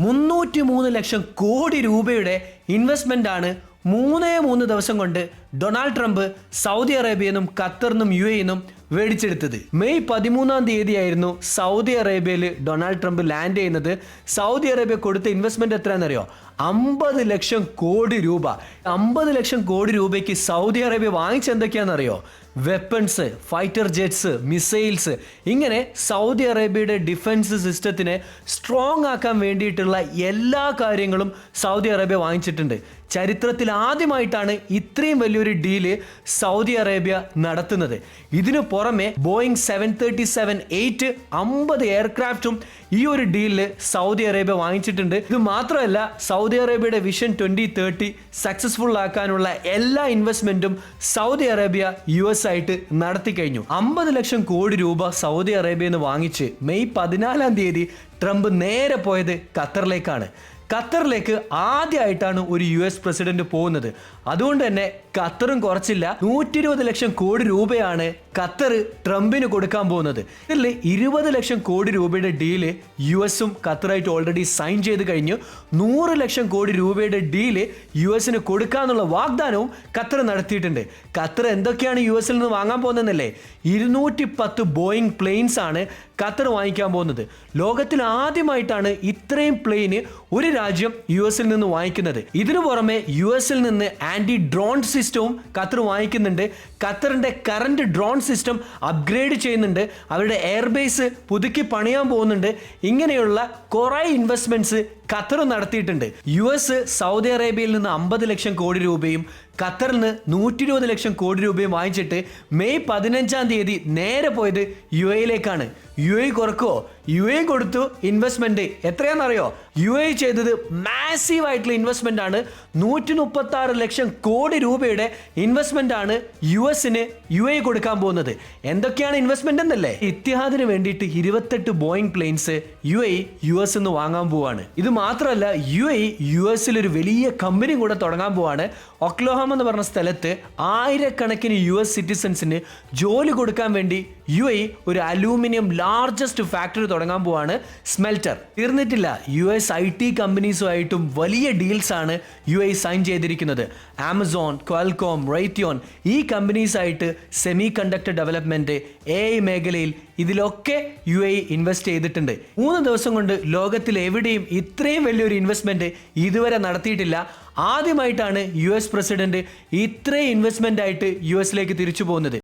303 ലക്ഷം കോടി രൂപയുടെ ഇൻവെസ്റ്റ്മെന്റ് ആണ് 3 ദിവസം കൊണ്ട് ഡൊണാൾഡ് ട്രംപ് സൗദി അറേബ്യയിൽ നിന്നും ഖത്തറിൽ നിന്നും UAE നിന്നും മേടിച്ചെടുത്തത്. മെയ് 13 ആയിരുന്നു സൗദി അറേബ്യയിൽ ഡൊണാൾഡ് ട്രംപ് ലാൻഡ് ചെയ്യുന്നത്. സൗദി അറേബ്യ കൊടുത്ത ഇൻവെസ്റ്റ്മെന്റ് എത്രയാണെന്നറിയോ? 50 ലക്ഷം കോടി രൂപ. 50 ലക്ഷം കോടി രൂപയ്ക്ക് സൗദി അറേബ്യ വാങ്ങിച്ചെന്തൊക്കെയാണെന്നറിയോ? വെപ്പൺസ്, ഫൈറ്റർ ജെറ്റ്സ്, മിസൈൽസ്, ഇങ്ങനെ സൗദി അറേബ്യയുടെ ഡിഫൻസ് സിസ്റ്റത്തിനെ സ്ട്രോങ് ആക്കാൻ വേണ്ടിയിട്ടുള്ള എല്ലാ കാര്യങ്ങളും സൗദി അറേബ്യ വാങ്ങിച്ചിട്ടുണ്ട്. ചരിത്രത്തിൽ ആദ്യമായിട്ടാണ് ഇത്രയും വലിയൊരു ഡീല് സൗദി അറേബ്യ നടത്തുന്നത്. ഇതിനു പുറമെ ബോയിങ് 737-8 50 എയർക്രാഫ്റ്റും ഈ ഒരു ഡീലിൽ സൗദി അറേബ്യ വാങ്ങിച്ചിട്ടുണ്ട്. ഇത് മാത്രമല്ല, സൗദി അറേബ്യയുടെ വിഷൻ 2030 സക്സസ്ഫുൾ ആക്കാനുള്ള എല്ലാ ഇൻവെസ്റ്റ്മെന്റും സൗദി അറേബ്യ US ആയിട്ട് നടത്തി കഴിഞ്ഞു. 50 ലക്ഷം കോടി രൂപ സൗദി അറേബ്യയിൽ നിന്ന് വാങ്ങിച്ച് മെയ് 14 ട്രംപ് നേരെ പോയത് ഖത്തറിലേക്കാണ്. ഖത്തറിലേക്ക് ആദ്യമായിട്ടാണ് ഒരു US പ്രസിഡന്റ് പോകുന്നത്. അതുകൊണ്ട് തന്നെ ഖത്തറും കുറച്ചില്ല. 120 ലക്ഷം കോടി രൂപയാണ് ഖത്തർ ട്രംപിന് കൊടുക്കാൻ പോകുന്നത്. ഇതിൽ 20 ലക്ഷം കോടി രൂപയുടെ ഡീല് USഉം ഖത്തറായിട്ട് ഓൾറെഡി സൈൻ ചെയ്ത് കഴിഞ്ഞു. 100 ലക്ഷം കോടി രൂപയുടെ ഡീല് USന് കൊടുക്കാന്നുള്ള വാഗ്ദാനവും ഖത്തർ നടത്തിയിട്ടുണ്ട്. ഖത്തർ എന്തൊക്കെയാണ് USൽ നിന്ന് വാങ്ങാൻ പോകുന്നതെന്നല്ലേ? 210 ബോയിങ് പ്ലെയിൻസ് ആണ് ഖത്തർ വാങ്ങിക്കാൻ പോകുന്നത്. ലോകത്തിൽ ആദ്യമായിട്ടാണ് ഇത്രയും പ്ലെയിന് ഒരു രാജ്യം USൽ നിന്ന് വാങ്ങിക്കുന്നത്. ഇതിനു പുറമെ USൽ നിന്ന് ആന്റി ഡ്രോൺ സിസ്റ്റവും ഖത്തർ വാങ്ങിക്കുന്നുണ്ട്. ഖത്തറിന്റെ കറന്റ് ഡ്രോൺ സിസ്റ്റം അപ്ഗ്രേഡ് ചെയ്യുന്നുണ്ട്. അവരുടെ എയർബേസ് പുതുക്കി പണിയാൻ പോകുന്നുണ്ട്. ഇങ്ങനെയുള്ള കുറെ ഇൻവെസ്റ്റ്മെന്റ്സ് ഖത്തർ നടത്തിയിട്ടുണ്ട്. US സൗദി അറേബ്യയിൽ നിന്ന് 50 ലക്ഷം കോടി രൂപയും ഖത്തറിൽ നിന്ന് 120 ലക്ഷം കോടി രൂപയും വാങ്ങിച്ചിട്ട് മെയ് 15 നേരെ പോയത് UAEയിലേക്കാണ്. UAE കുറക്കോ? UAE കൊടുത്തു ഇൻവെസ്റ്റ്മെന്റ്. എത്രയാണെന്നറിയോ? UAE ചെയ്തത് മാസീവ് ആയിട്ടുള്ള ഇൻവെസ്റ്റ്മെന്റ് ആണ്. 136 ലക്ഷം കോടി രൂപയുടെ ഇൻവെസ്റ്റ്മെന്റ് ആണ് USന് UAE കൊടുക്കാൻ പോകുന്നത്. എന്തൊക്കെയാണ് ഇൻവെസ്റ്റ്മെന്റ് എന്നല്ലേ? ഇത്തിഹാദിന് വേണ്ടിയിട്ട് 28 ബോയിങ് പ്ലെയിൻസ് UAE US നിന്ന് വാങ്ങാൻ പോവാണ്. ഇത് മാത്രമല്ല, UAE USൽ ഒരു വലിയ കമ്പനി കൂടെ തുടങ്ങാൻ പോവാണ്. ഒക്ലോഹാമ എന്ന് പറഞ്ഞ സ്ഥലത്ത് ആയിരക്കണക്കിന് US സിറ്റിസൺസിന് ജോലി കൊടുക്കാൻ വേണ്ടി UAE ഒരു അലൂമിനിയം ലാർജസ്റ്റ് ഫാക്ടറി തുടങ്ങാൻ പോവാണ്, സ്മെൽറ്റർ. തീർന്നിട്ടില്ല, US IT കമ്പനീസുമായിട്ടും വലിയ ഡീൽസ് ആണ് UAE സൈൻ ചെയ്തിരിക്കുന്നത്. ആമസോൺ, ക്വാൽകോം, റൈത്യോൺ ഈ കമ്പനീസായിട്ട് സെമി കണ്ടക്ടർ ഡെവലപ്മെന്റ്, AI മേഖലയിൽ ഇതിലൊക്കെ UAE ഇൻവെസ്റ്റ് ചെയ്തിട്ടുണ്ട്. 3 ദിവസം കൊണ്ട് ലോകത്തിൽ എവിടെയും ഇത്രയും വലിയൊരു ഇൻവെസ്റ്റ്മെന്റ് ഇതുവരെ നടത്തിയിട്ടില്ല. ആദ്യമായിട്ടാണ് US പ്രസിഡന്റ് ഇത്രയും ഇൻവെസ്റ്റ്മെന്റ് ആയിട്ട് USലേക്ക് തിരിച്ചു പോകുന്നത്.